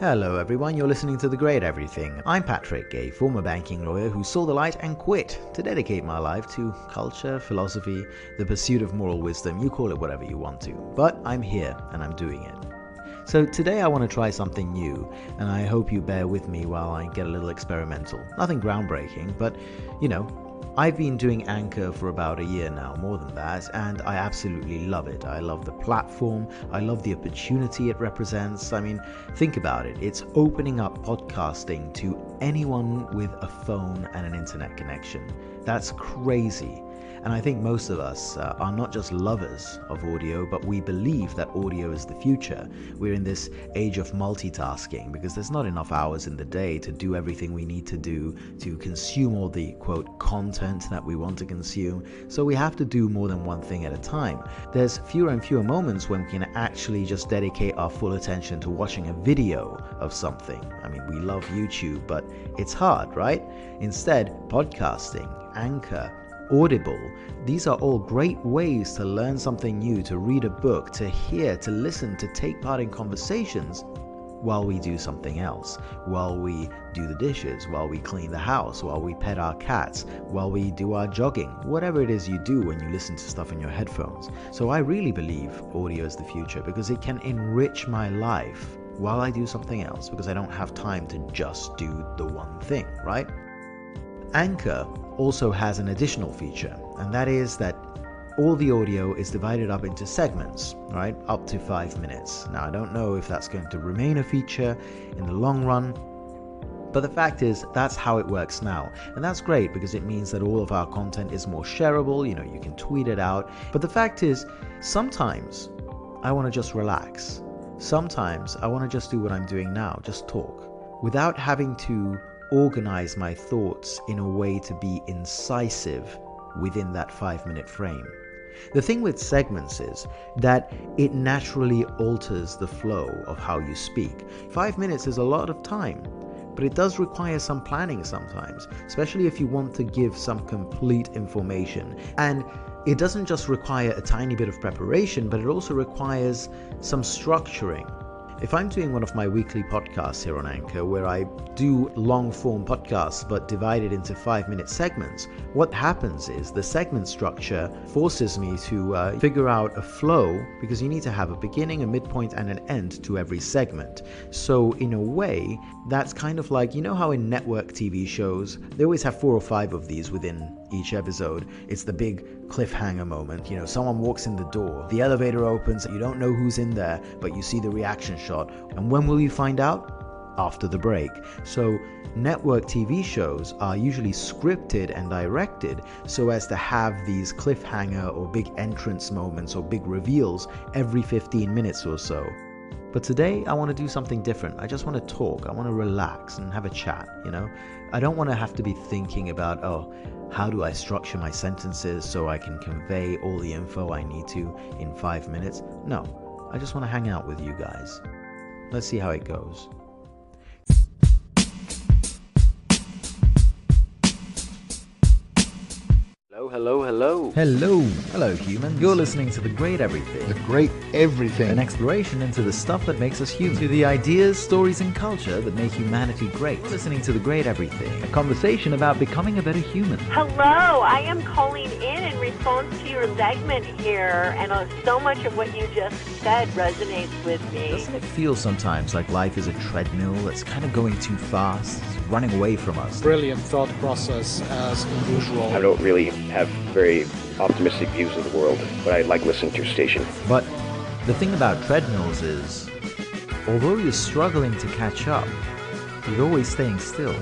Hello everyone, you're listening to The Great Everything. I'm Patrick, a former banking lawyer who saw the light and quit to dedicate my life to culture, philosophy, the pursuit of moral wisdom, you call it whatever you want to. But I'm here and I'm doing it. So today I want to try something new, and I hope you bear with me while I get a little experimental. Nothing groundbreaking, but I've been doing Anchor for about a year now, more than that, and I absolutely love it. I love the platform. I love the opportunity it represents. I mean, think about it. It's opening up podcasting to anyone with a phone and an internet connection. That's crazy. And I think most of us are not just lovers of audio, but we believe that audio is the future. We're in this age of multitasking because there's not enough hours in the day to do everything we need to do to consume all the, quote, content that we want to consume. So we have to do more than one thing at a time. There's fewer and fewer moments when we can actually just dedicate our full attention to watching a video of something. I mean, we love YouTube, but it's hard, right? Instead, podcasting, Anchor, Audible, these are all great ways to learn something new, to read a book, to hear, to listen, to take part in conversations while we do something else, while we do the dishes, while we clean the house, while we pet our cats, while we do our jogging, whatever it is you do when you listen to stuff in your headphones. So I really believe audio is the future because it can enrich my life while I do something else, because I don't have time to just do the one thing, right? Anchor also has an additional feature, and that is that all the audio is divided up into segments, right? Up to 5 minutes. Now, I don't know if that's going to remain a feature in the long run, but the fact is that's how it works now. And that's great because it means that all of our content is more shareable, you can tweet it out. But the fact is, sometimes I want to just relax. Sometimes I want to just do what I'm doing now, just talk, without having to organize my thoughts in a way to be incisive within that 5-minute frame. The thing with segments is that it naturally alters the flow of how you speak. 5 minutes is a lot of time, but it does require some planning sometimes, especially if you want to give some complete information. And it doesn't just require a tiny bit of preparation, but it also requires some structuring. If I'm doing one of my weekly podcasts here on Anchor, where I do long-form podcasts but divide it into 5-minute segments, what happens is the segment structure forces me to figure out a flow, because you need to have a beginning, a midpoint, and an end to every segment. So in a way, that's kind of like, how in network TV shows, they always have 4 or 5 of these within each episode. It's the big cliffhanger moment. Someone walks in the door, the elevator opens, you don't know who's in there, but you see the reaction shot. And when will you find out? After the break. So network TV shows are usually scripted and directed so as to have these cliffhanger or big entrance moments or big reveals every 15 minutes or so. But today I want to do something different. I just want to talk. I want to relax and have a chat, I don't want to have to be thinking about, how do I structure my sentences so I can convey all the info I need to in 5 minutes? No, I just want to hang out with you guys. Let's see how it goes. Hello, humans. You're listening to The Great Everything. The Great Everything. An exploration into the stuff that makes us human. To the ideas, stories, and culture that make humanity great. You're listening to The Great Everything. A conversation about becoming a better human. Hello, I am calling in response to your segment here, and so much of what you just said resonates with me. Doesn't it feel sometimes like life is a treadmill that's kind of going too fast, running away from us? Brilliant thought process as usual. I don't really have very optimistic views of the world, but I like listening to your station. But the thing about treadmills is, although you're struggling to catch up, you're always staying still.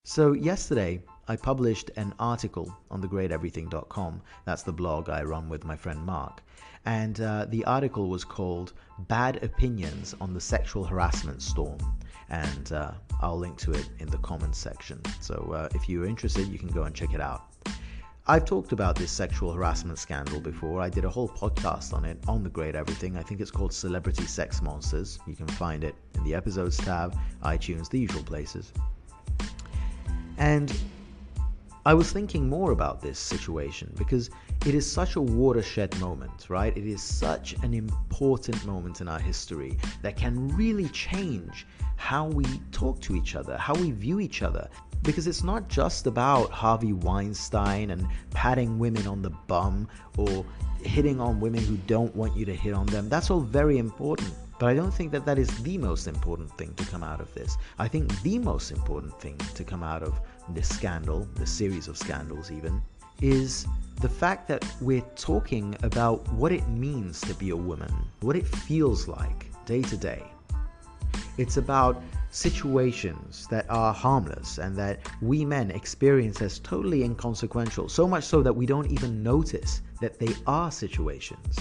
So yesterday, I published an article on thegreateverything.com. That's the blog I run with my friend Mark. And the article was called Bad Opinions on the Sexual Harassment Storm. And I'll link to it in the comments section. So if you're interested, you can go and check it out. I've talked about this sexual harassment scandal before. I did a whole podcast on it on The Great Everything. I think it's called Celebrity Sex Monsters. You can find it in the episodes tab, iTunes, the usual places. And I was thinking more about this situation because it is such a watershed moment, right? It is such an important moment in our history that can really change how we talk to each other, how we view each other. Because it's not just about Harvey Weinstein and patting women on the bum or hitting on women who don't want you to hit on them. That's all very important. But I don't think that that is the most important thing to come out of this. I think the most important thing to come out of this scandal, this series of scandals even, is the fact that we're talking about what it means to be a woman, what it feels like day to day. It's about situations that are harmless and that we men experience as totally inconsequential, so much so that we don't even notice that they are situations.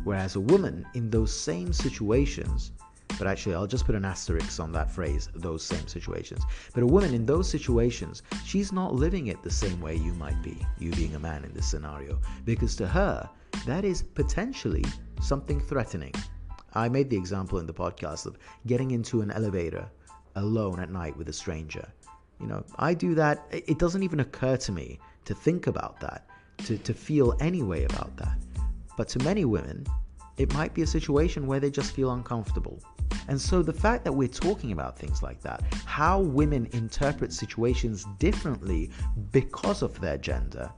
Whereas a woman in those same situations, but actually I'll just put an asterisk on that phrase, those same situations. But a woman in those situations, she's not living it the same way you might be, you being a man in this scenario, because to her, that is potentially something threatening. I made the example in the podcast of getting into an elevator alone at night with a stranger. You know, I do that. It doesn't even occur to me to think about that, to feel any way about that. But to many women, it might be a situation where they just feel uncomfortable. And so the fact that we're talking about things like that, how women interpret situations differently because of their gender,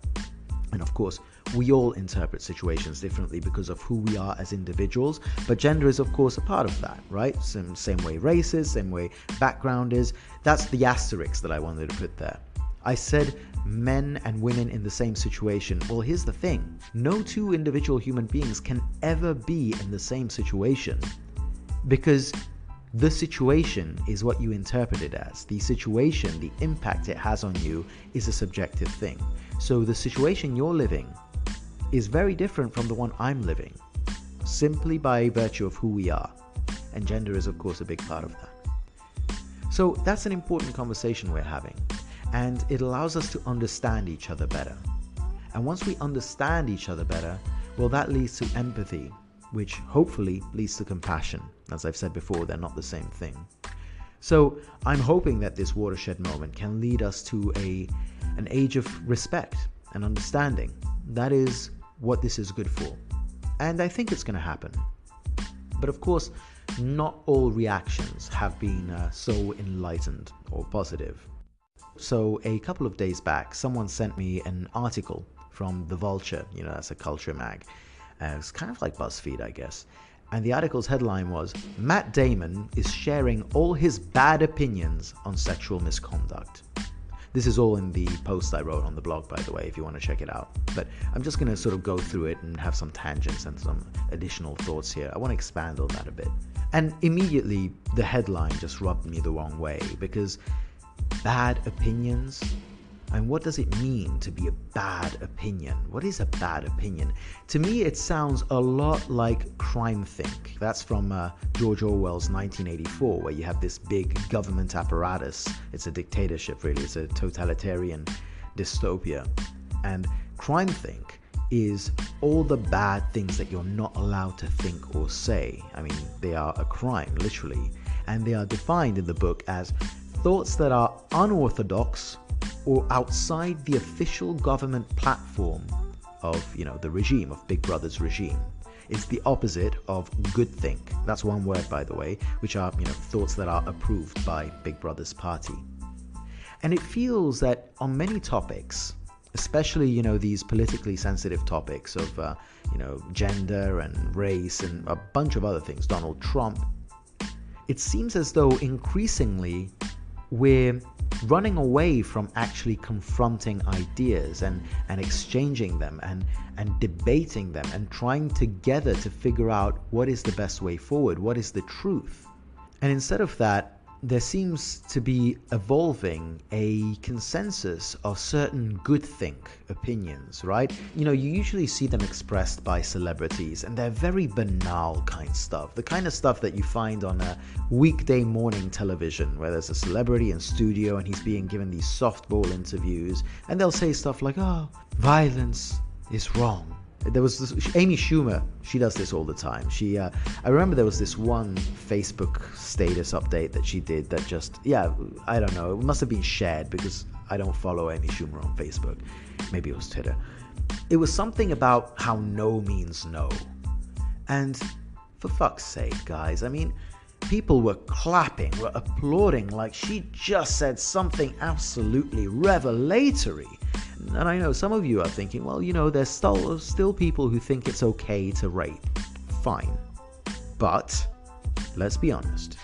and of course, we all interpret situations differently because of who we are as individuals, but gender is of course a part of that, right? Same way race is, same way background is. That's the asterisk that I wanted to put there. I said men and women in the same situation. Well, here's the thing. No two individual human beings can ever be in the same situation because the situation is what you interpret it as. The situation, the impact it has on you is a subjective thing. So the situation you're living is very different from the one I'm living, simply by virtue of who we are. And gender is, of course, a big part of that. So that's an important conversation we're having. And it allows us to understand each other better. And once we understand each other better, well, that leads to empathy, which hopefully leads to compassion. As I've said before, they're not the same thing. So I'm hoping that this watershed moment can lead us to an age of respect and understanding. That is what this is good for. And I think it's going to happen. But of course, not all reactions have been so enlightened or positive. So a couple of days back, someone sent me an article from The Vulture. You know, that's a culture mag. It's kind of like BuzzFeed, I guess. And the article's headline was, Matt Damon is sharing all his bad opinions on sexual misconduct. This is all in the post I wrote on the blog, by the way, if you want to check it out. But I'm just going to sort of go through it and have some tangents and some additional thoughts here. I want to expand on that a bit. And immediately, the headline just rubbed me the wrong way, because bad opinions? And what does it mean to be a bad opinion? What is a bad opinion? To me, it sounds a lot like crime think. That's from George Orwell's 1984, where you have this big government apparatus. It's a dictatorship, really. It's a totalitarian dystopia. And crime think is all the bad things that you're not allowed to think or say. I mean, they are a crime, literally. And they are defined in the book as thoughts that are unorthodox or outside the official government platform of, the regime, of Big Brother's regime. It's the opposite of good think. That's one word, by the way, which are, thoughts that are approved by Big Brother's party. And it feels that on many topics, especially, these politically sensitive topics of, gender and race and a bunch of other things, Donald Trump, it seems as though increasingly we're running away from actually confronting ideas and exchanging them and debating them and trying together to figure out what is the best way forward, what is the truth. And instead of that, there seems to be evolving a consensus of certain good think opinions, right? You usually see them expressed by celebrities, and they're very banal kind of stuff. The kind of stuff that you find on a weekday morning television, where there's a celebrity in studio and he's being given these softball interviews, and they'll say stuff like, oh, violence is wrong. There was this, Amy Schumer, she does this all the time. I remember there was this one Facebook status update that she did that just, I don't know, it must have been shared because I don't follow Amy Schumer on Facebook. Maybe it was Twitter. It was something about how no means no. And for fuck's sake, guys, I mean, people were clapping, were applauding like she just said something absolutely revelatory. And I know some of you are thinking, well, you know, there's still people who think it's okay to rape. Fine. But let's be honest.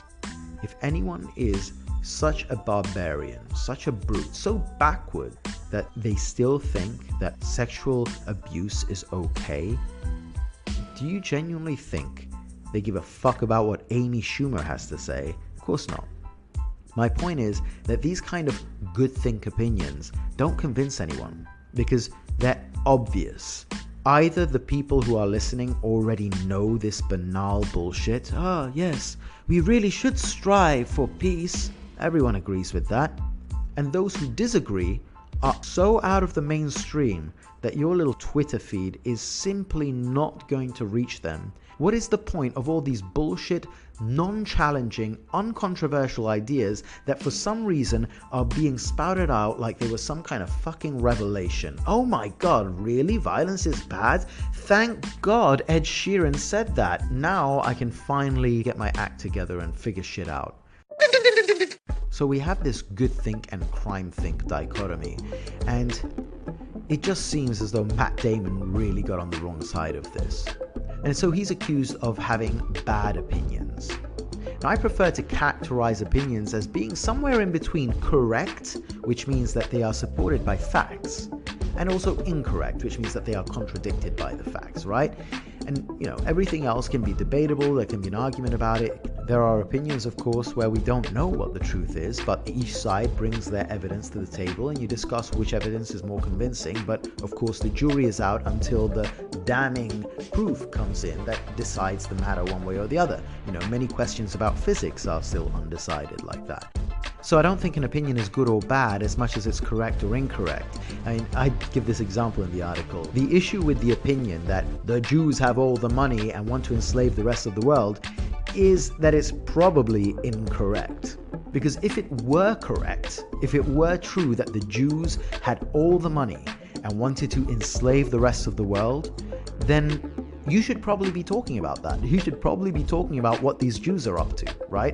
If anyone is such a barbarian, such a brute, so backward that they still think that sexual abuse is okay, do you genuinely think they give a fuck about what Amy Schumer has to say? Of course not. My point is that these kind of good think opinions don't convince anyone because they're obvious. Either the people who are listening already know this banal bullshit. Ah, yes, we really should strive for peace. Everyone agrees with that. And those who disagree are so out of the mainstream that your little Twitter feed is simply not going to reach them. What is the point of all these bullshit, non-challenging, uncontroversial ideas that for some reason are being spouted out like they were some kind of fucking revelation? Oh my god, really? Violence is bad? Thank God Ed Sheeran said that. Now I can finally get my act together and figure shit out. So we have this good think and crime think dichotomy, and it just seems as though Matt Damon really got on the wrong side of this. And so he's accused of having bad opinions. Now, I prefer to characterize opinions as being somewhere in between correct, which means that they are supported by facts, and also incorrect, which means that they are contradicted by the facts, right? And, you know, everything else can be debatable, there can be an argument about it. There are opinions, of course, where we don't know what the truth is, but each side brings their evidence to the table and you discuss which evidence is more convincing. But, of course, the jury is out until the damning proof comes in that decides the matter one way or the other. You know, many questions about physics are still undecided like that. So I don't think an opinion is good or bad as much as it's correct or incorrect. I mean, I give this example in the article. The issue with the opinion that the Jews have all the money and want to enslave the rest of the world is that it's probably incorrect. Because if it were correct, if it were true that the Jews had all the money and wanted to enslave the rest of the world, then you should probably be talking about that. You should probably be talking about what these Jews are up to, right?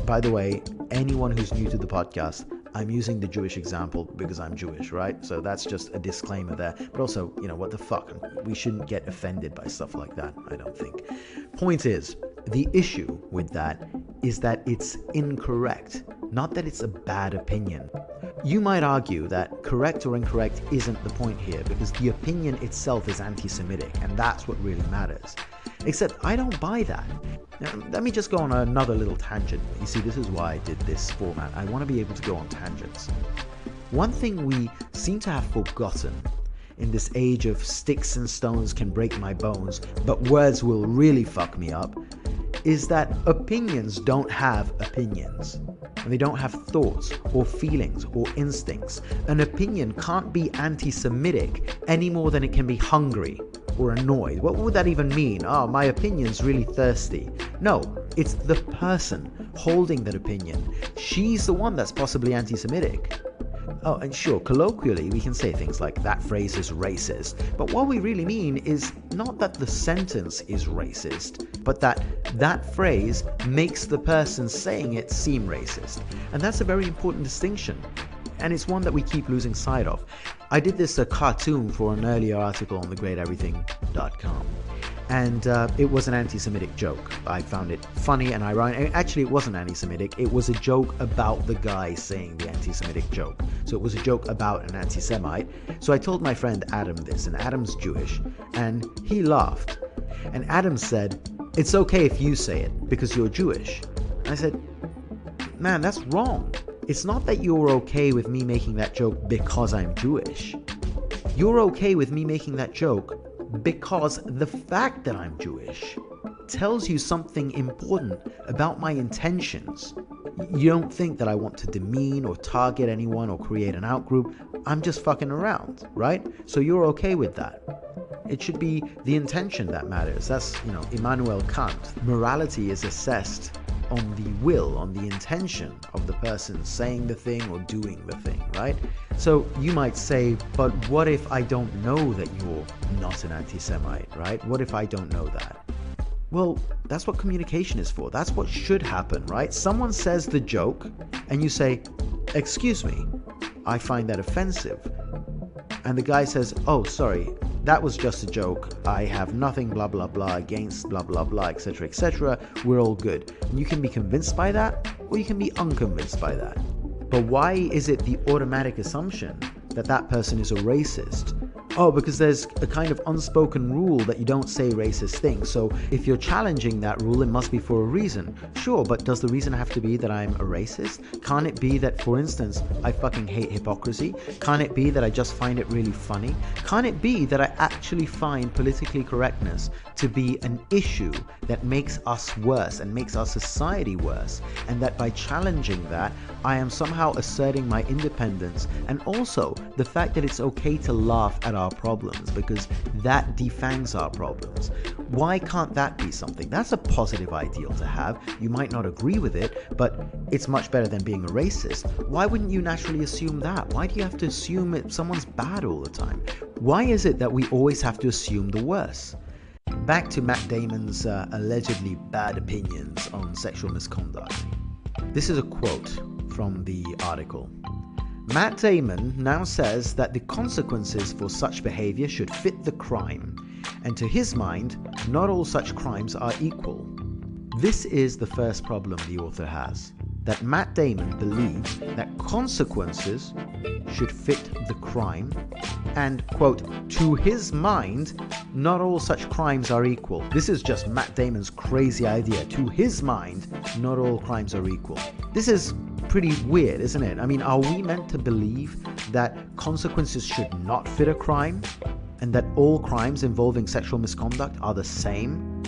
By the way, anyone who's new to the podcast, I'm using the Jewish example because I'm Jewish, right? So that's just a disclaimer there. But also, you know, what the fuck? We shouldn't get offended by stuff like that, I don't think. Point is, the issue with that is that it's incorrect, not that it's a bad opinion. You might argue that correct or incorrect isn't the point here because the opinion itself is anti-Semitic and that's what really matters. Except I don't buy that. Now, let me just go on another little tangent. You see, this is why I did this format. I want to be able to go on tangents. One thing we seem to have forgotten in this age of sticks and stones can break my bones, but words will really fuck me up, is that opinions don't have opinions. And they don't have thoughts or feelings or instincts. An opinion can't be anti-Semitic any more than it can be hungry or annoyed. What would that even mean? Oh, my opinion's really thirsty. No, it's the person holding that opinion. She's the one that's possibly anti-Semitic. Oh, and sure, colloquially, we can say things like, that phrase is racist. But what we really mean is not that the sentence is racist, but that that phrase makes the person saying it seem racist. And that's a very important distinction. And it's one that we keep losing sight of. I did this cartoon for an earlier article on thegreateverything.com. And it was an anti-Semitic joke. I found it funny and ironic. Actually, it wasn't anti-Semitic. It was a joke about the guy saying the anti-Semitic joke. So it was a joke about an anti-Semite. So I told my friend Adam this, and Adam's Jewish, and he laughed. And Adam said, "It's okay if you say it, because you're Jewish." And I said, "Man, that's wrong. It's not that you're okay with me making that joke because I'm Jewish. You're okay with me making that joke because the fact that I'm Jewish tells you something important about my intentions. You don't think that I want to demean or target anyone or create an outgroup. I'm just fucking around, right? So you're okay with that. It should be the intention that matters." That's, Immanuel Kant. Morality is assessed on the will, on the intention of the person saying the thing or doing the thing, right? So you might say, but what if I don't know that you're not an anti-Semite, right? What if I don't know that? Well, that's what communication is for. That's what should happen, right? Someone says the joke and you say, excuse me, I find that offensive. And the guy says, oh, sorry, that was just a joke. I have nothing blah, blah, blah against blah, blah, blah, etc., etc. We're all good. And you can be convinced by that, or you can be unconvinced by that. But why is it the automatic assumption that that person is a racist? Oh, because there's a kind of unspoken rule that you don't say racist things. So if you're challenging that rule, it must be for a reason. Sure, but does the reason have to be that I'm a racist? Can't it be that, for instance, I fucking hate hypocrisy? Can't it be that I just find it really funny? Can't it be that I actually find politically correctness to be an issue that makes us worse and makes our society worse? And that by challenging that, I am somehow asserting my independence, and also the fact that it's okay to laugh at our problems, because that defangs our problems. Why can't that be something? That's a positive ideal to have. You might not agree with it, but it's much better than being a racist. Why wouldn't you naturally assume that? Why do you have to assume someone's bad all the time? Why is it that we always have to assume the worst? Back to Matt Damon's allegedly bad opinions on sexual misconduct. This is a quote from the article. Matt Damon now says that the consequences for such behavior should fit the crime, and to his mind, not all such crimes are equal. This is the first problem the author has, that Matt Damon believes that consequences should fit the crime, and, quote, to his mind, not all such crimes are equal. This is just Matt Damon's crazy idea. To his mind, not all crimes are equal. This is pretty weird, isn't it? I mean, are we meant to believe that consequences should not fit a crime, and that all crimes involving sexual misconduct are the same?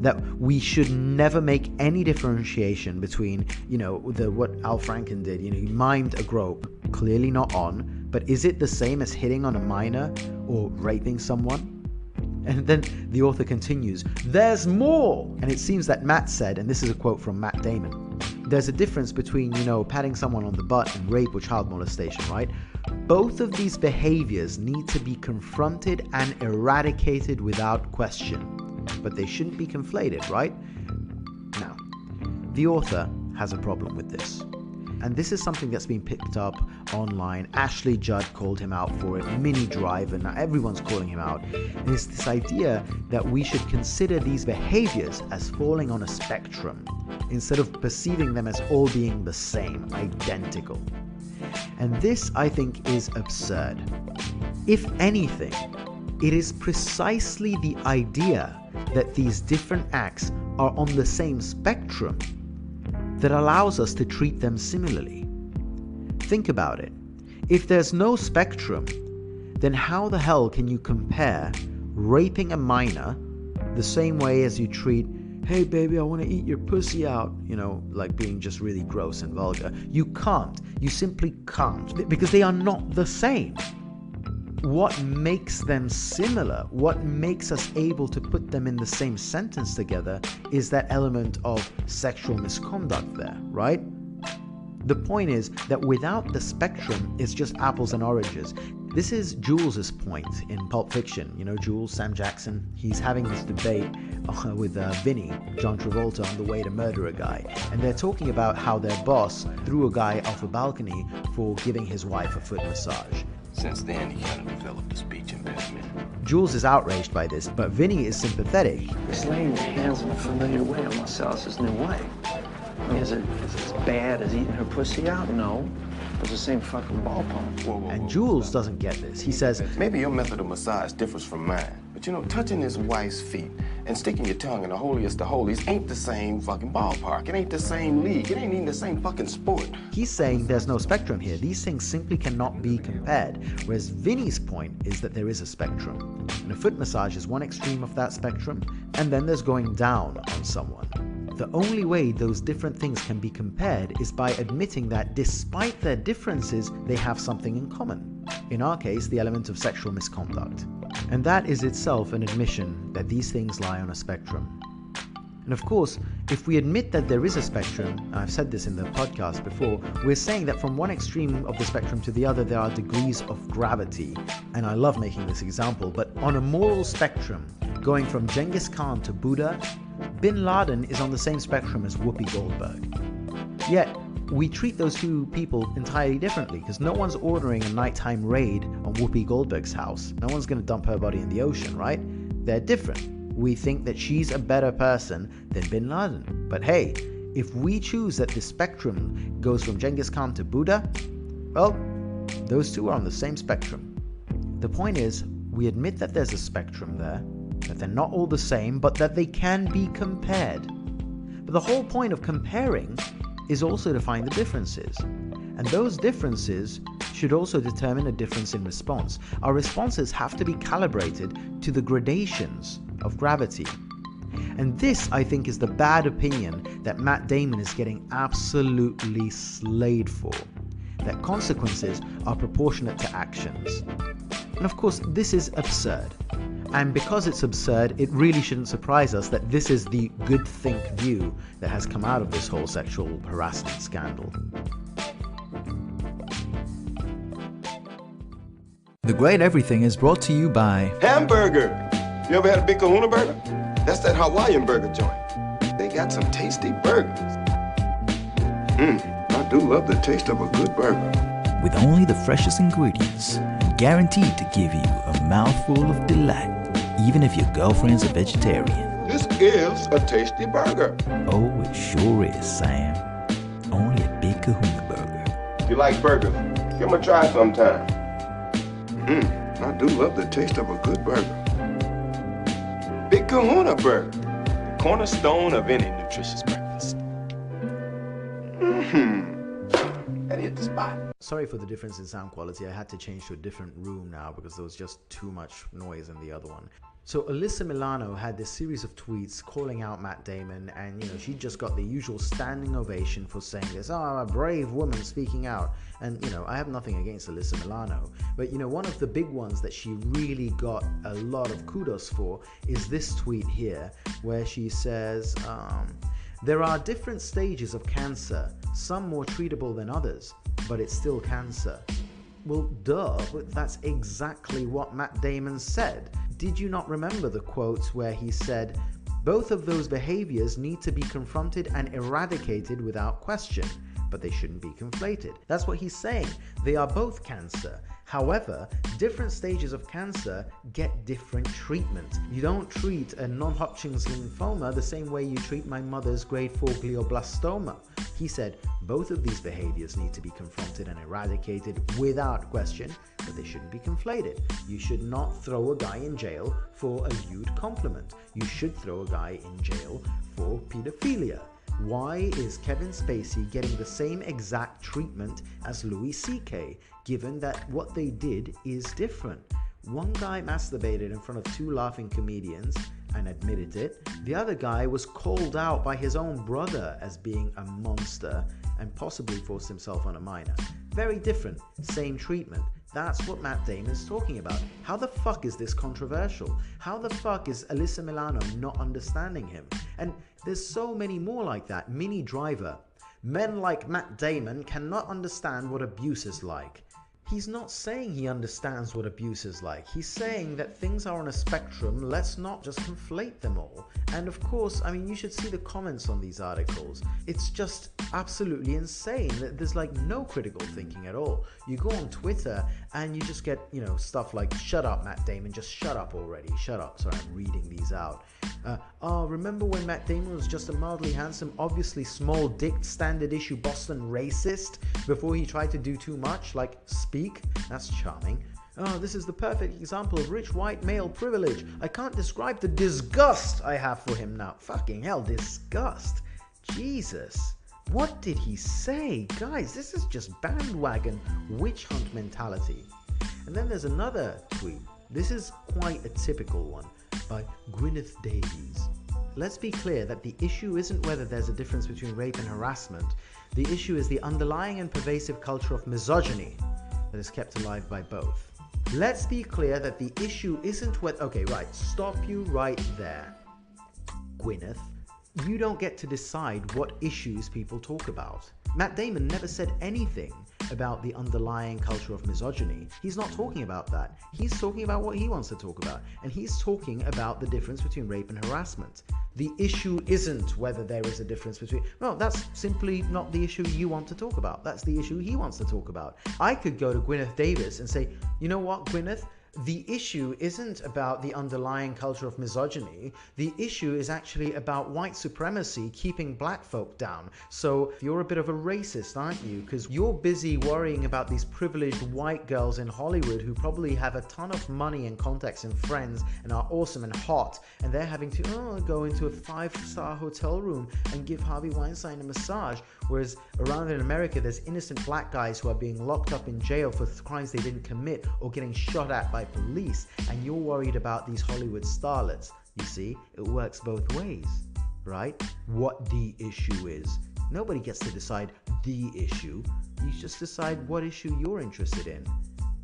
That we should never make any differentiation between, what Al Franken did, he mimed a grope, clearly not on, but is it the same as hitting on a minor or raping someone? And then the author continues, there's more! And it seems that Matt said, and this is a quote from Matt Damon, there's a difference between, patting someone on the butt and rape or child molestation, right? Both of these behaviors need to be confronted and eradicated without question. But they shouldn't be conflated, right? Now, the author has a problem with this. And this is something that's been picked up online. Ashley Judd called him out for it, Mini Driver, now everyone's calling him out. And it's this idea that we should consider these behaviors as falling on a spectrum, instead of perceiving them as all being the same, identical. And this, I think, is absurd. If anything, it is precisely the idea that these different acts are on the same spectrum that allows us to treat them similarly. Think about it. If there's no spectrum, then how the hell can you compare raping a minor the same way as you treat, hey baby, I want to eat your pussy out, like being just really gross and vulgar? You can't. You simply can't, because they are not the same. What makes them similar, what makes us able to put them in the same sentence together, is that element of sexual misconduct there, right? The point is that without the spectrum, it's just apples and oranges. This is Jules's point in Pulp Fiction. Jules, Sam Jackson, he's having this debate with Vinny, John Travolta, on the way to murder a guy. And they're talking about how their boss threw a guy off a balcony for giving his wife a foot massage. Since then, he kind of developed a speech impediment. Jules is outraged by this, but Vinny is sympathetic. It's laying your hands in a familiar way on Marcellus's new wife. I mean, is it as bad as eating her pussy out? No. It's the same fucking ballpark. Whoa, And Jules doesn't get this. He says, maybe your method of massage differs from mine, but touching his wife's feet and sticking your tongue in the holiest of holies ain't the same fucking ballpark. It ain't the same league. It ain't even the same fucking sport. He's saying there's no spectrum here. These things simply cannot be compared. Whereas Vinny's point is that there is a spectrum. And a foot massage is one extreme of that spectrum, and then there's going down on someone. The only way those different things can be compared is by admitting that despite their differences, they have something in common. In our case, the element of sexual misconduct. And that is itself an admission that these things lie on a spectrum. And of course, if we admit that there is a spectrum, and I've said this in the podcast before, we're saying that from one extreme of the spectrum to the other, there are degrees of gravity. And I love making this example, but on a moral spectrum, going from Genghis Khan to Buddha, Bin Laden is on the same spectrum as Whoopi Goldberg. Yet, we treat those two people entirely differently, because no one's ordering a nighttime raid on Whoopi Goldberg's house. No one's going to dump her body in the ocean, right? They're different. We think that she's a better person than Bin Laden. But hey, if we choose that the spectrum goes from Genghis Khan to Buddha, well, those two are on the same spectrum. The point is, we admit that there's a spectrum there, that they're not all the same, but that they can be compared. But the whole point of comparing is also to find the differences. And those differences should also determine a difference in response. Our responses have to be calibrated to the gradations of gravity. And this, I think, is the bad opinion that Matt Damon is getting absolutely slayed for. That consequences are proportionate to actions. And of course, this is absurd. And because it's absurd, it really shouldn't surprise us that this is the good think view that has come out of this whole sexual harassment scandal. The Great Everything is brought to you by Hamburger. You ever had a Big Kahuna burger? That's that Hawaiian burger joint. They got some tasty burgers. I do love the taste of a good burger. with only the freshest ingredients, guaranteed to give you a mouthful of delight, even if your girlfriend's a vegetarian. This is a tasty burger. Oh, it sure is, Sam. Only a Big Kahuna Burger. You like burgers? Give them a try sometime. I do love the taste of a good burger. Big Kahuna Burger, the cornerstone of any nutritious breakfast. That hit the spot. Sorry for the difference in sound quality. I had to change to a different room now because there was just too much noise in the other one. So Alyssa Milano had this series of tweets calling out Matt Damon, and she just got the usual standing ovation for saying this. Oh, a brave woman speaking out. And I have nothing against Alyssa Milano, but one of the big ones that she really got a lot of kudos for is this tweet here, where she says, there are different stages of cancer, some more treatable than others, but it's still cancer. Well, duh, but that's exactly what Matt Damon said. Did you not remember the quotes where he said, both of those behaviors need to be confronted and eradicated without question, but they shouldn't be conflated. That's what he's saying. They are both cancer. However, different stages of cancer get different treatment. You don't treat a non-Hodgkin's lymphoma the same way you treat my mother's grade 4 glioblastoma. He said, both of these behaviors need to be confronted and eradicated without question, but they shouldn't be conflated. You should not throw a guy in jail for a lewd compliment. You should throw a guy in jail for pedophilia. Why is Kevin Spacey getting the same exact treatment as Louis C.K., given that what they did is different? One guy masturbated in front of two laughing comedians and admitted it. The other guy was called out by his own brother as being a monster and possibly forced himself on a minor. Very different, same treatment. That's what Matt Damon is talking about. How the fuck is this controversial? How the fuck is Alyssa Milano not understanding him? And there's so many more like that. Minnie Driver. Men like Matt Damon cannot understand what abuse is like. He's not saying he understands what abuse is like. He's saying that things are on a spectrum. Let's not just conflate them all. And of course, you should see the comments on these articles. It's just absolutely insane that there's no critical thinking at all. You go on Twitter and you just get, stuff like, shut up, Matt Damon, just shut up already, shut up. Sorry, I'm reading these out. Remember when Matt Damon was just a mildly handsome, obviously small-dicked, standard issue Boston racist before he tried to do too much, like speak? That's charming. Oh, this is the perfect example of rich white male privilege. I can't describe the disgust I have for him now. Fucking hell, disgust. Jesus. What did he say? Guys, this is just bandwagon witch hunt mentality. And then there's another tweet. This is quite a typical one by Gwyneth Davies. Let's be clear that the issue isn't whether there's a difference between rape and harassment. The issue is the underlying and pervasive culture of misogyny that is kept alive by both. Let's be clear that the issue isn't whether... Okay, right. Stop you right there. Gwyneth, you don't get to decide what issues people talk about. Matt Damon never said anything about the underlying culture of misogyny. He's not talking about that. He's talking about what he wants to talk about. And he's talking about the difference between rape and harassment. The issue isn't whether there is a difference between... No, that's simply not the issue you want to talk about. That's the issue he wants to talk about. I could go to Gwyneth Davis and say, you know what, Gwyneth? The issue isn't about the underlying culture of misogyny. The issue is actually about white supremacy keeping black folk down. So you're a bit of a racist, aren't you? Because you're busy worrying about these privileged white girls in Hollywood who probably have a ton of money and contacts and friends and are awesome and hot, and they're having to go into a 5-star hotel room and give Harvey Weinstein a massage, whereas around in America there's innocent black guys who are being locked up in jail for crimes they didn't commit or getting shot at by police, and you're worried about these Hollywood starlets. You see, it works both ways, right? What the issue is. Nobody gets to decide the issue. You just decide what issue you're interested in.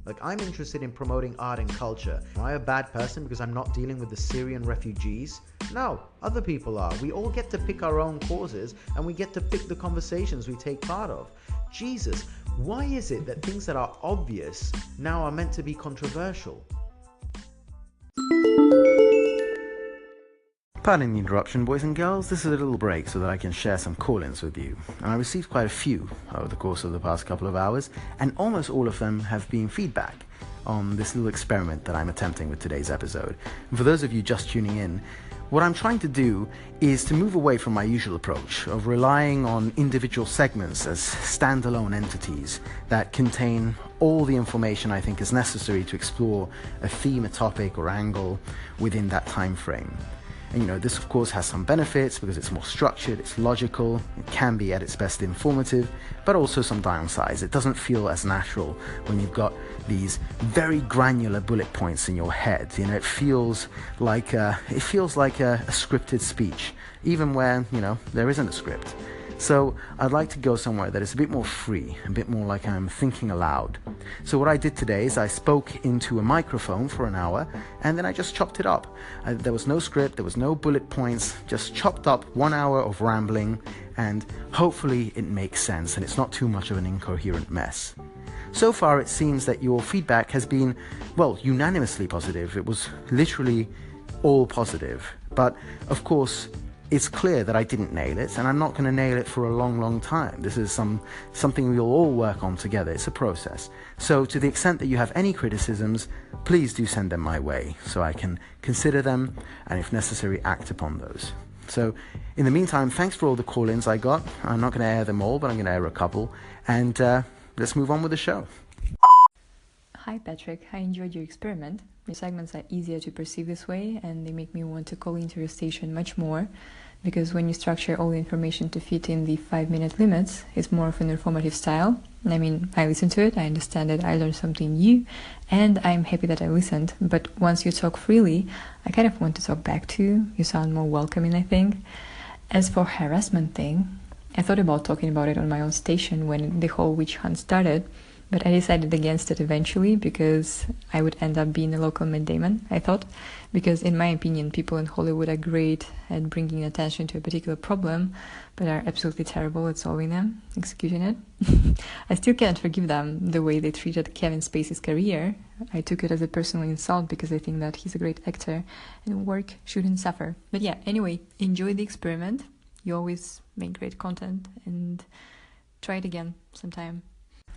Like, I'm interested in promoting art and culture. Am I a bad person because I'm not dealing with the Syrian refugees? No, other people are. We all get to pick our own causes, and we get to pick the conversations we take part of. Jesus, why is it that things that are obvious now are meant to be controversial? Pardon the interruption, boys and girls. This is a little break so that I can share some call-ins with you. And I received quite a few over the course of the past couple of hours, and almost all of them have been feedback on this little experiment that I'm attempting with today's episode. And for those of you just tuning in, what I'm trying to do is to move away from my usual approach of relying on individual segments as standalone entities that contain all the information I think is necessary to explore a theme, a topic, or angle within that time frame. And this of course has some benefits because it's more structured, it's logical, it can be at its best informative, but also some downsides. It doesn't feel as natural when you've got these very granular bullet points in your head. It feels like a scripted speech, even where there isn't a script. So I'd like to go somewhere that is a bit more free, a bit more like I'm thinking aloud. So what I did today is I spoke into a microphone for an hour, and then I just chopped it up. There was no script, there was no bullet points, just chopped up 1 hour of rambling, and hopefully it makes sense and it's not too much of an incoherent mess. So far it seems that your feedback has been, unanimously positive. It was literally all positive. But of course, it's clear that I didn't nail it, and I'm not going to nail it for a long, long time. This is something we'll all work on together. It's a process. So to the extent that you have any criticisms, please do send them my way so I can consider them and, if necessary, act upon those. So in the meantime, thanks for all the call-ins I got. I'm not going to air them all, but I'm going to air a couple. And let's move on with the show. Hi Patrick, I enjoyed your experiment. Your segments are easier to perceive this way, and they make me want to call into your station much more, because when you structure all the information to fit in the 5-minute limits, it's more of an informative style. I mean, I listened to it, I understand it, I learned something new, and I'm happy that I listened. But once you talk freely, I kind of want to talk back too. You sound more welcoming, I think. As for harassment thing, I thought about talking about it on my own station when the whole witch hunt started, but I decided against it eventually because I would end up being a local Matt Damon, I thought. Because in my opinion, people in Hollywood are great at bringing attention to a particular problem, but are absolutely terrible at solving them, executing it. I still can't forgive them the way they treated Kevin Spacey's career. I took it as a personal insult because I think that he's a great actor and work shouldn't suffer. But yeah, anyway, enjoy the experiment. You always make great content, and try it again sometime.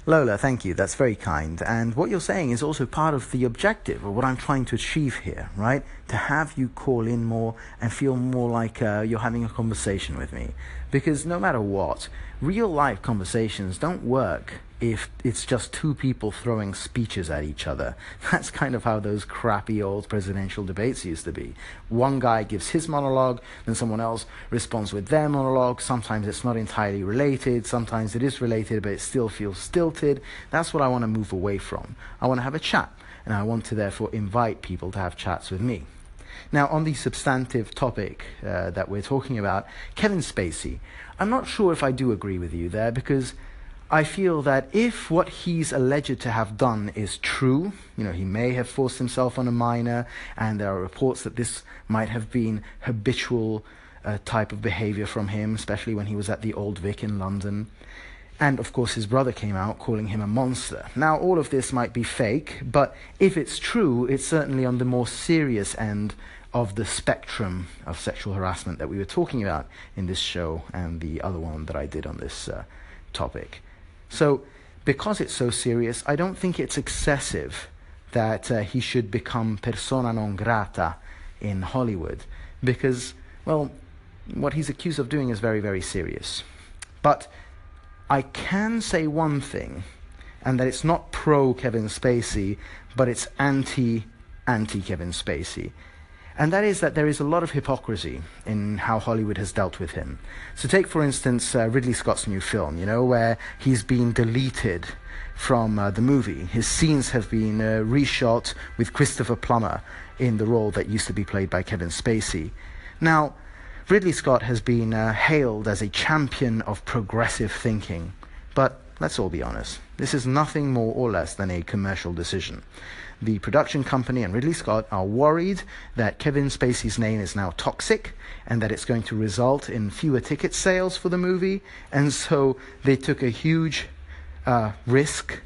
Lola, thank you. That's very kind. And what you're saying is also part of the objective of what I'm trying to achieve here, right? To have you call in more and feel more like you're having a conversation with me. Because no matter what, real life conversations don't work if it's just two people throwing speeches at each other. That's kind of how those crappy old presidential debates used to be. One guy gives his monologue, then someone else responds with their monologue. Sometimes it's not entirely related, sometimes it is related, but it still feels stilted. That's what I want to move away from. I want to have a chat, and I want to therefore invite people to have chats with me. Now, on the substantive topic that we're talking about, Kevin Spacey, I'm not sure if I do agree with you there, because I feel that if what he's alleged to have done is true, he may have forced himself on a minor, and there are reports that this might have been habitual type of behavior from him, especially when he was at the Old Vic in London. And of course his brother came out calling him a monster. Now all of this might be fake, but if it's true, it's certainly on the more serious end of the spectrum of sexual harassment that we were talking about in this show and the other one that I did on this topic. So because it's so serious, I don't think it's excessive that he should become persona non grata in Hollywood, because, well, what he's accused of doing is very, very serious. But I can say one thing, and that it's not pro-Kevin Spacey, but it's anti-Kevin Spacey. And that is that there is a lot of hypocrisy in how Hollywood has dealt with him. So take, for instance, Ridley Scott's new film, where he's been deleted from the movie. His scenes have been reshot with Christopher Plummer in the role that used to be played by Kevin Spacey. Now, Ridley Scott has been hailed as a champion of progressive thinking, but let's all be honest, this is nothing more or less than a commercial decision. The production company and Ridley Scott are worried that Kevin Spacey's name is now toxic and that it's going to result in fewer ticket sales for the movie, and so they took a huge risk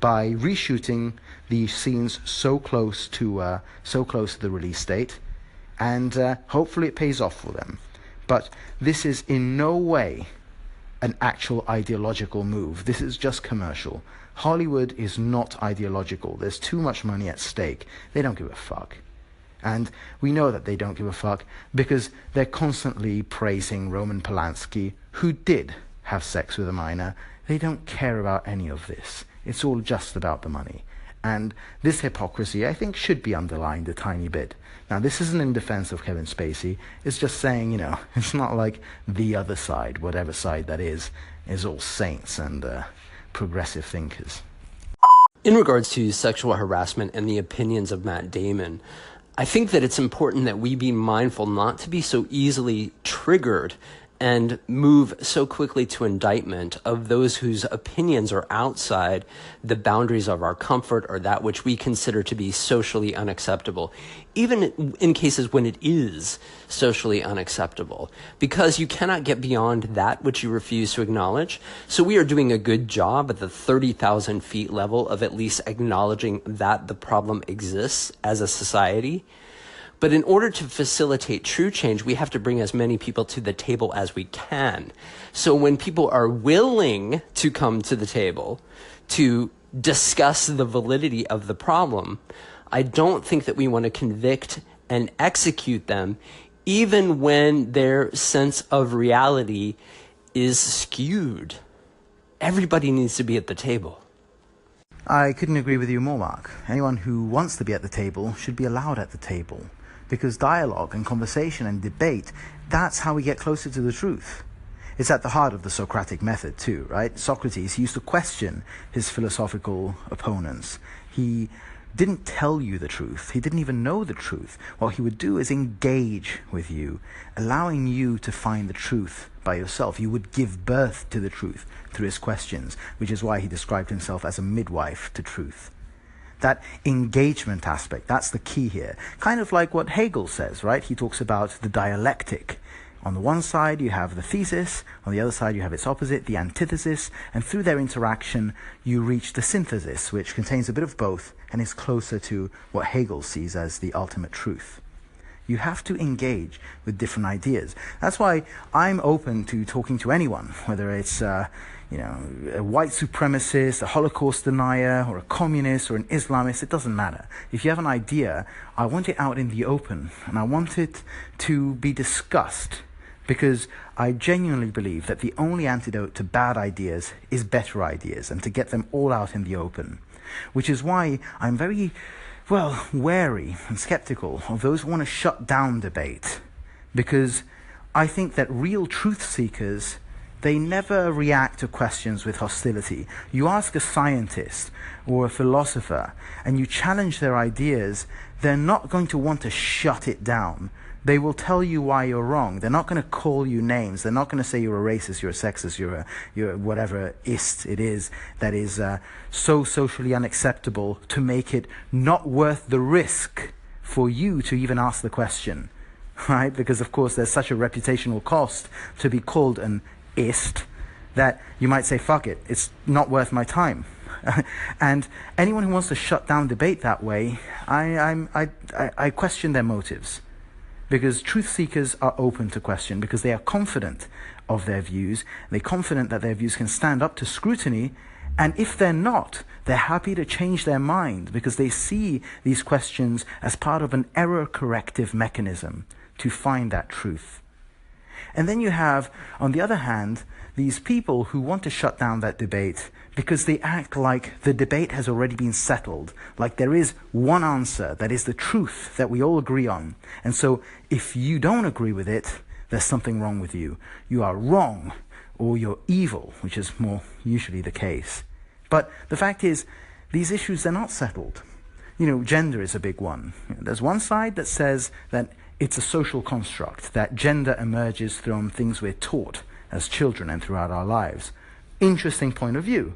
by reshooting the scenes so close to the release date, and hopefully it pays off for them. But this is in no way an actual ideological move. This is just commercial. Hollywood is not ideological. There's too much money at stake. They don't give a fuck. And we know that they don't give a fuck because they're constantly praising Roman Polanski, who did have sex with a minor. They don't care about any of this. It's all just about the money. And this hypocrisy, I think, should be underlined a tiny bit. Now, this isn't in defense of Kevin Spacey. It's just saying, it's not like the other side, whatever side that is all saints and progressive thinkers. In regards to sexual harassment and the opinions of Matt Damon, I think that it's important that we be mindful not to be so easily triggered and move so quickly to indictment of those whose opinions are outside the boundaries of our comfort or that which we consider to be socially unacceptable, even in cases when it is socially unacceptable, because you cannot get beyond that which you refuse to acknowledge. So we are doing a good job at the 30,000 feet level of at least acknowledging that the problem exists as a society. But in order to facilitate true change, we have to bring as many people to the table as we can. So when people are willing to come to the table to discuss the validity of the problem, I don't think that we want to convict and execute them, even when their sense of reality is skewed. Everybody needs to be at the table. I couldn't agree with you more, Mark. Anyone who wants to be at the table should be allowed at the table. Because dialogue and conversation and debate, that's how we get closer to the truth. It's at the heart of the Socratic method too, right? Socrates used to question his philosophical opponents. He didn't tell you the truth. He didn't even know the truth. What he would do is engage with you, allowing you to find the truth by yourself. You would give birth to the truth through his questions, which is why he described himself as a midwife to truth. That engagement aspect, that's the key here. Kind of like what Hegel says, right? He talks about the dialectic. On the one side, you have the thesis. On the other side, you have its opposite, the antithesis. And through their interaction, you reach the synthesis, which contains a bit of both and is closer to what Hegel sees as the ultimate truth. You have to engage with different ideas. That's why I'm open to talking to anyone, whether it's a white supremacist, a Holocaust denier, or a communist, or an Islamist. It doesn't matter. If you have an idea, I want it out in the open, and I want it to be discussed, because I genuinely believe that the only antidote to bad ideas is better ideas, and to get them all out in the open. Which is why I'm very wary and skeptical of those who want to shut down debate, because I think that real truth seekers, they never react to questions with hostility. You ask a scientist or a philosopher and you challenge their ideas, they're not going to want to shut it down. They will tell you why you're wrong. They're not going to call you names. They're not going to say you're a racist, you're a sexist, you're whatever ist it is that is so socially unacceptable to make it not worth the risk for you to even ask the question. right? Because of course there's such a reputational cost to be called an ist that you might say, fuck it, it's not worth my time. And anyone who wants to shut down debate that way, I question their motives. Because truth seekers are open to question, because they are confident of their views. They're confident that their views can stand up to scrutiny. And if they're not, they're happy to change their mind because they see these questions as part of an error corrective mechanism to find that truth. And then you have, on the other hand, these people who want to shut down that debate because they act like the debate has already been settled, like there is one answer that is the truth that we all agree on. And so if you don't agree with it, there's something wrong with you. You are wrong, or you're evil, which is more usually the case. But the fact is, these issues, they're not settled. You know, gender is a big one. There's one side that says that it's a social construct, that gender emerges from things we're taught as children and throughout our lives. Interesting point of view.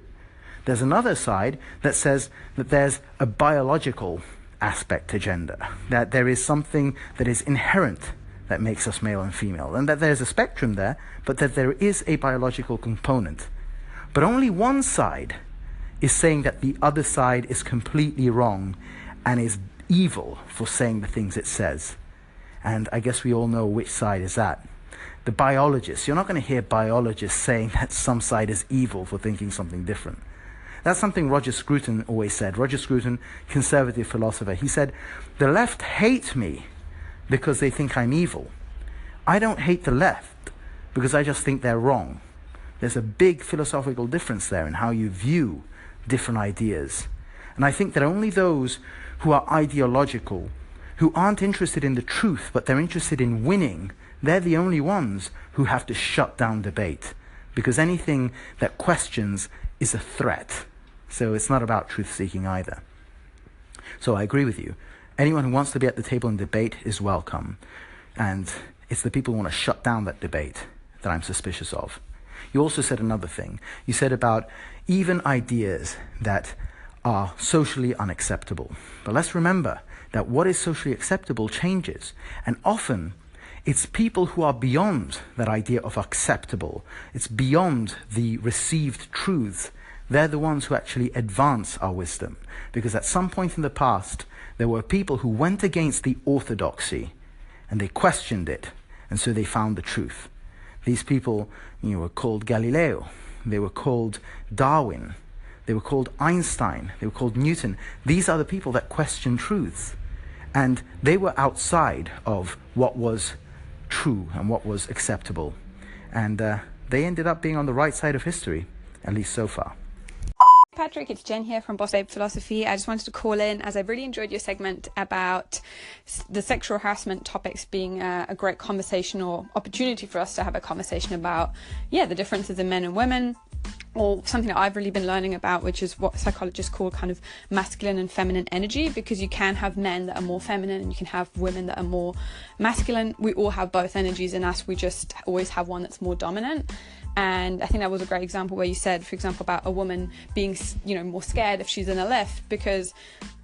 There's another side that says that there's a biological aspect to gender, that there is something that is inherent that makes us male and female, and that there's a spectrum there, but that there is a biological component. But only one side is saying that the other side is completely wrong and is evil for saying the things it says. And I guess we all know which side is that. The biologists. You're not going to hear biologists saying that some side is evil for thinking something different. That's something Roger Scruton always said. Roger Scruton, conservative philosopher, he said, the left hate me because they think I'm evil. I don't hate the left because I just think they're wrong. There's a big philosophical difference there in how you view different ideas. And I think that only those who are ideological, who aren't interested in the truth, but they're interested in winning, they're the only ones who have to shut down debate. Because anything that questions is a threat. So it's not about truth-seeking either. So I agree with you. Anyone who wants to be at the table and debate is welcome. And it's the people who want to shut down that debate that I'm suspicious of. You also said another thing. You said about even ideas that are socially unacceptable. But let's remember that what is socially acceptable changes. And often, it's people who are beyond that idea of acceptable. It's beyond the received truths. They're the ones who actually advance our wisdom. Because at some point in the past, there were people who went against the orthodoxy and they questioned it. And so they found the truth. These people, were called Galileo. They were called Darwin. They were called Einstein. They were called Newton. These are the people that question truths. And they were outside of what was true and what was acceptable. And they ended up being on the right side of history, at least so far. Patrick, it's Jen here from Boss Babe Philosophy. I just wanted to call in as I really enjoyed your segment about the sexual harassment topics being a great conversation or opportunity for us to have a conversation about, the differences in men and women, or something that I've really been learning about, which is what psychologists call kind of masculine and feminine energy, because you can have men that are more feminine and you can have women that are more masculine. We all have both energies in us. We just always have one that's more dominant. And I think that was a great example where you said, for example, about a woman being, more scared if she's in a lift, because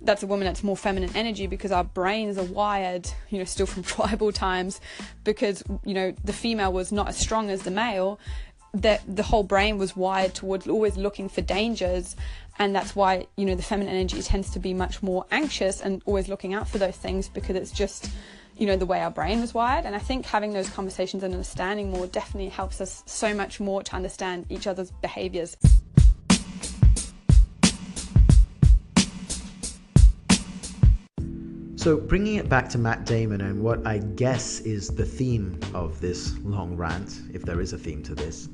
that's a woman that's more feminine energy, because our brains are wired, still from tribal times, because, the female was not as strong as the male, that the whole brain was wired towards always looking for dangers. And that's why, the feminine energy tends to be much more anxious and always looking out for those things, because it's just, the way our brain was wired. And I think having those conversations and understanding more definitely helps us so much more to understand each other's behaviors. So bringing it back to Matt Damon and what I guess is the theme of this long rant, if there is a theme to this,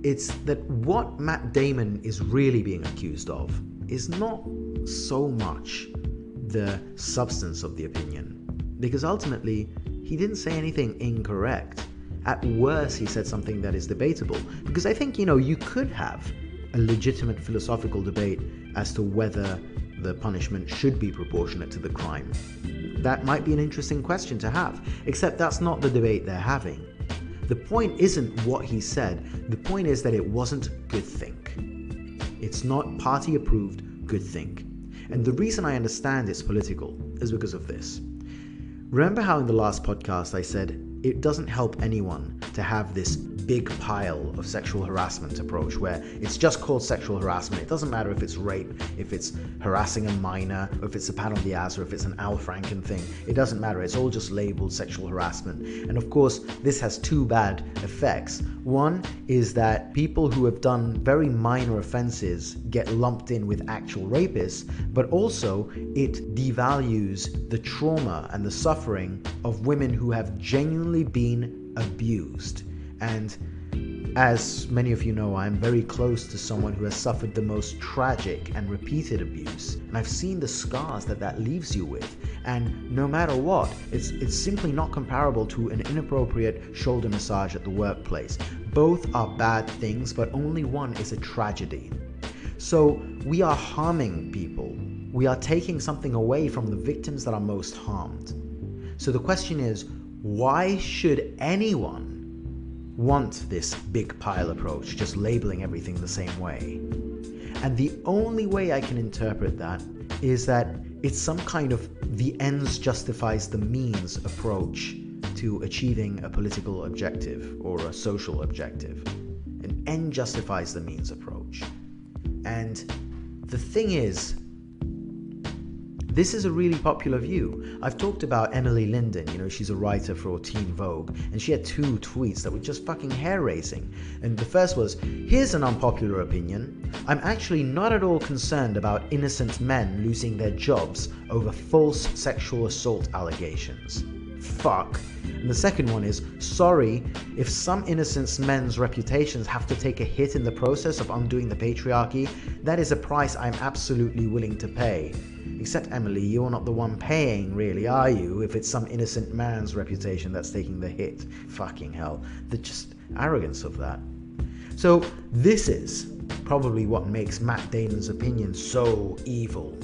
it's that what Matt Damon is really being accused of is not so much the substance of the opinion, because ultimately he didn't say anything incorrect. At worst, he said something that is debatable, because I think, you could have a legitimate philosophical debate as to whether the punishment should be proportionate to the crime. That might be an interesting question to have, except that's not the debate they're having. The point isn't what he said, the point is that it wasn't groupthink. It's not party-approved groupthink. And the reason I understand it's political is because of this. Remember how in the last podcast I said it doesn't help anyone to have this big pile of sexual harassment approach where it's just called sexual harassment. It doesn't matter if it's rape, if it's harassing a minor, or if it's a pat on the ass, or if it's an Al Franken thing. It doesn't matter. It's all just labeled sexual harassment. And of course, this has two bad effects. One is that people who have done very minor offenses get lumped in with actual rapists, but also it devalues the trauma and the suffering of women who have genuinely been abused. And as many of you know, I'm very close to someone who has suffered the most tragic and repeated abuse. And I've seen the scars that leaves you with. And no matter what, it's simply not comparable to an inappropriate shoulder massage at the workplace. Both are bad things, but only one is a tragedy. So we are harming people. We are taking something away from the victims that are most harmed. So the question is, why should anyone want this big pile approach, just labeling everything the same way? And the only way I can interpret that is that it's some kind of the ends justifies the means approach to achieving a political objective or a social objective. An end justifies the means approach. And the thing is, this is a really popular view. I've talked about Emily Linden, she's a writer for Teen Vogue, and she had 2 tweets that were just fucking hair-raising. And the first was, here's an unpopular opinion. I'm actually not at all concerned about innocent men losing their jobs over false sexual assault allegations. Fuck. And the second one is, sorry, if some innocent men's reputations have to take a hit in the process of undoing the patriarchy, that is a price I'm absolutely willing to pay. Except, Emily, you're not the one paying, really, are you, if it's some innocent man's reputation that's taking the hit? Fucking hell. The just arrogance of that. So, this is probably what makes Matt Damon's opinion so evil.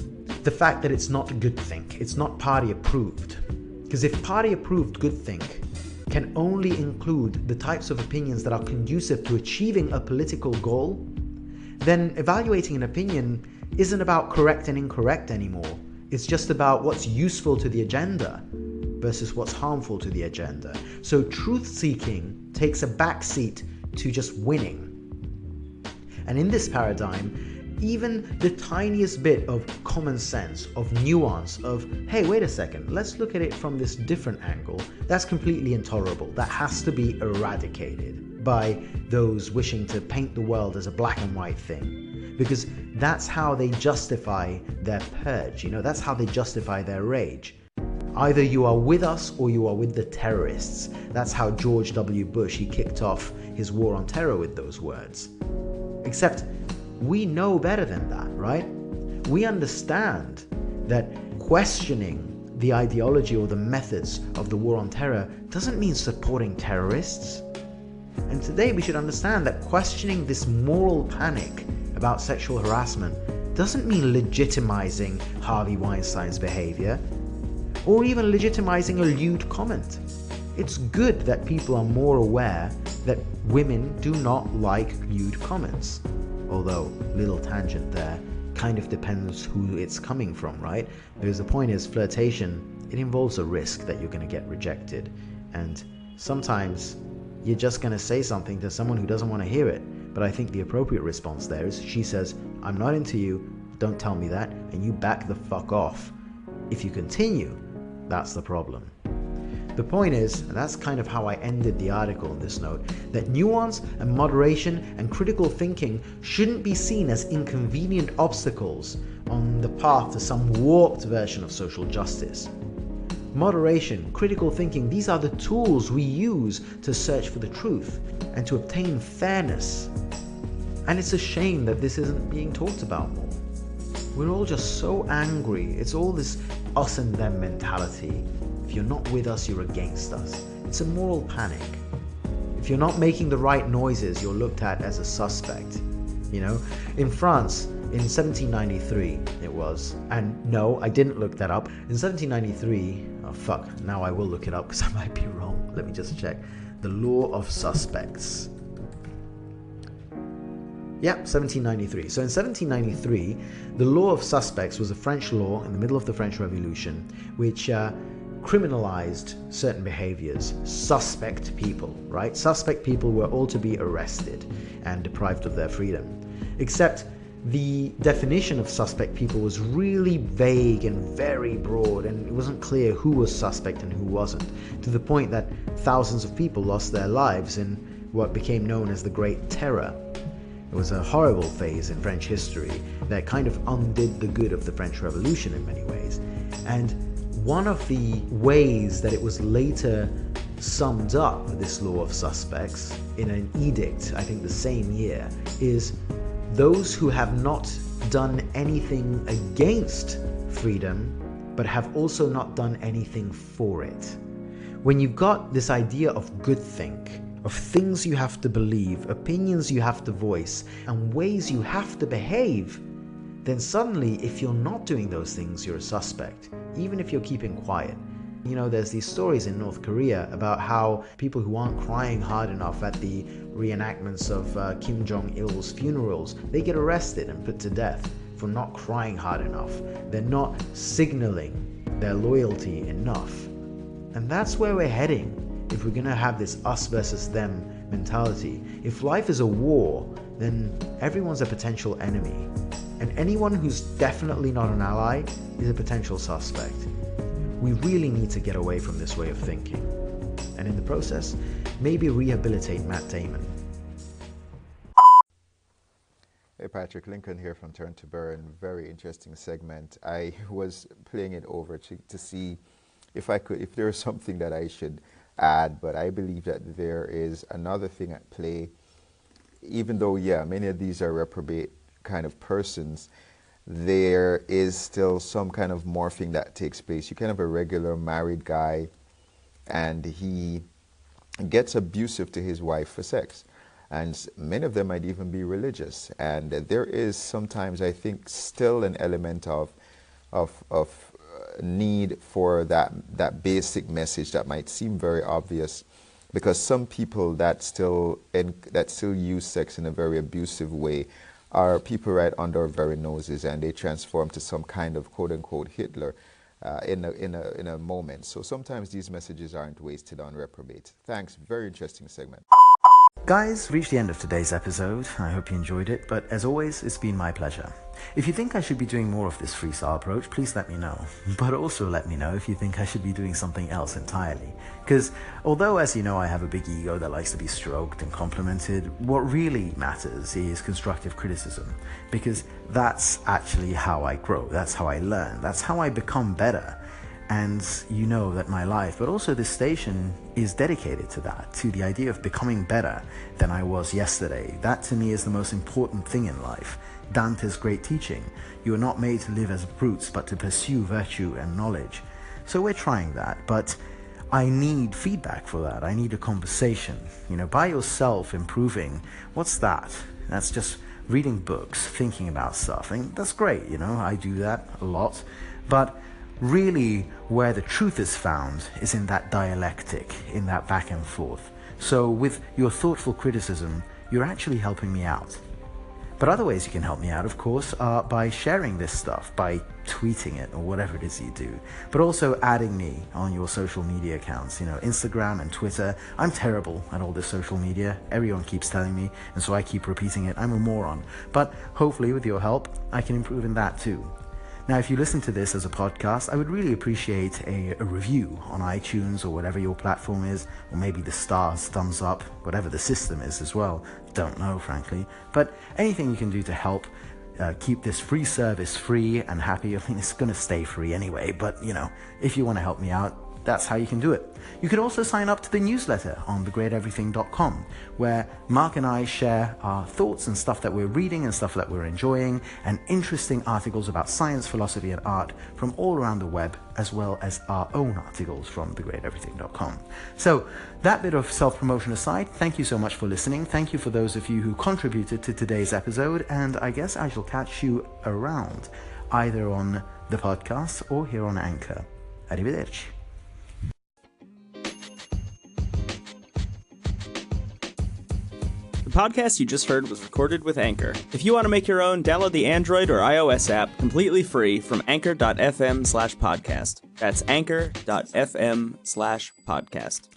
The fact that it's not groupthink, it's not party approved. Because if party approved groupthink can only include the types of opinions that are conducive to achieving a political goal, then evaluating an opinion isn't about correct and incorrect anymore. It's just about what's useful to the agenda versus what's harmful to the agenda. So truth-seeking takes a backseat to just winning. And in this paradigm, even the tiniest bit of common sense, of nuance, of, hey, wait a second, let's look at it from this different angle, that's completely intolerable. That has to be eradicated by those wishing to paint the world as a black and white thing. Because that's how they justify their purge, that's how they justify their rage. Either you are with us or you are with the terrorists. That's how George W. Bush, he kicked off his war on terror with those words. Except we know better than that, right? We understand that questioning the ideology or the methods of the war on terror doesn't mean supporting terrorists. And today we should understand that questioning this moral panic about sexual harassment doesn't mean legitimizing Harvey Weinstein's behavior or even legitimizing a lewd comment. It's good that people are more aware that women do not like lewd comments. Although, little tangent there, kind of depends who it's coming from, right? Because the point is, flirtation, it involves a risk that you're going to get rejected. And sometimes you're just going to say something to someone who doesn't want to hear it. But I think the appropriate response there is, she says, I'm not into you, don't tell me that, and you back the fuck off. If you continue, that's the problem. The point is, and that's kind of how I ended the article on this note, that nuance and moderation and critical thinking shouldn't be seen as inconvenient obstacles on the path to some warped version of social justice. Moderation, critical thinking, these are the tools we use to search for the truth and to obtain fairness. And it's a shame that this isn't being talked about more. We're all just so angry. It's all this us and them mentality. If you're not with us, you're against us. It's a moral panic. If you're not making the right noises, you're looked at as a suspect. In France, in 1793 it was, and no, I didn't look that up. In 1793, oh fuck, now I will look it up because I might be wrong. Let me just check. The law of suspects. Yeah, 1793. So in 1793, the law of suspects was a French law in the middle of the French Revolution, which criminalized certain behaviors, suspect people, right? Suspect people were all to be arrested and deprived of their freedom. Except the definition of suspect people was really vague and very broad, and it wasn't clear who was suspect and who wasn't, to the point that thousands of people lost their lives in what became known as the Great Terror. It was a horrible phase in French history that kind of undid the good of the French Revolution in many ways. And one of the ways that it was later summed up, this law of suspects, in an edict, I think the same year, is those who have not done anything against freedom, but have also not done anything for it. When you've got this idea of groupthink, of things you have to believe, opinions you have to voice, and ways you have to behave, then suddenly, if you're not doing those things, you're a suspect, even if you're keeping quiet. You know, there's these stories in North Korea about how people who aren't crying hard enough at the reenactments of Kim Jong-il's funerals, they get arrested and put to death for not crying hard enough. They're not signaling their loyalty enough. And that's where we're heading if we're going to have this us versus them mentality. If life is a war, then everyone's a potential enemy. And anyone who's definitely not an ally is a potential suspect. We really need to get away from this way of thinking. And in the process, maybe rehabilitate Matt Damon. Hey Patrick, Lincoln here from Turn to Burn. Very interesting segment. I was playing it over to see if there was something that I should add, but I believe that there is another thing at play. Even though, yeah, many of these are reprobate kind of persons, there is still some kind of morphing that takes place. You can have a regular married guy and he gets abusive to his wife for sex. And many of them might even be religious. And there is sometimes, I think, still an element of need for that basic message that might seem very obvious, because some people that still use sex in a very abusive way are people right under our very noses, and they transform to some kind of quote-unquote Hitler in a moment. So sometimes these messages aren't wasted on reprobates. Thanks. Very interesting segment. Guys, reached the end of today's episode. I hope you enjoyed it, but as always, it's been my pleasure. If you think I should be doing more of this freestyle approach, please let me know. But also let me know if you think I should be doing something else entirely. Because although, as you know, I have a big ego that likes to be stroked and complimented, what really matters is constructive criticism. Because that's actually how I grow, that's how I learn, that's how I become better. And you know that my life, but also this station, is dedicated to that, to the idea of becoming better than I was yesterday. That to me is the most important thing in life. Dante's great teaching: you are not made to live as brutes, but to pursue virtue and knowledge. So we're trying that, but I need feedback for that. I need a conversation. You know, by yourself improving, what's that? That's just reading books, thinking about stuff, and that's great, you know, I do that a lot. But really, where the truth is found is in that dialectic, in that back and forth. So with your thoughtful criticism, you're actually helping me out. But other ways you can help me out, of course, are by sharing this stuff, by tweeting it or whatever it is you do. But also adding me on your social media accounts, you know, Instagram and Twitter. I'm terrible at all this social media. Everyone keeps telling me, and so I keep repeating it. I'm a moron. But hopefully with your help, I can improve in that too. Now, if you listen to this as a podcast, I would really appreciate a review on iTunes or whatever your platform is, or maybe the stars, thumbs up, whatever the system is as well. Don't know, frankly. But anything you can do to help keep this free service free and happy. I mean, it's going to stay free anyway, but, you know, if you want to help me out, that's how you can do it. You can also sign up to the newsletter on thegreateverything.com, where Mark and I share our thoughts and stuff that we're reading and stuff that we're enjoying, and interesting articles about science, philosophy, and art from all around the web, as well as our own articles from thegreateverything.com. So that bit of self-promotion aside, thank you so much for listening. Thank you for those of you who contributed to today's episode, and I guess I shall catch you around, either on the podcast or here on Anchor. Arrivederci. The podcast you just heard was recorded with Anchor. If you want to make your own, download the Android or iOS app completely free from anchor.fm/podcast. That's anchor.fm/podcast.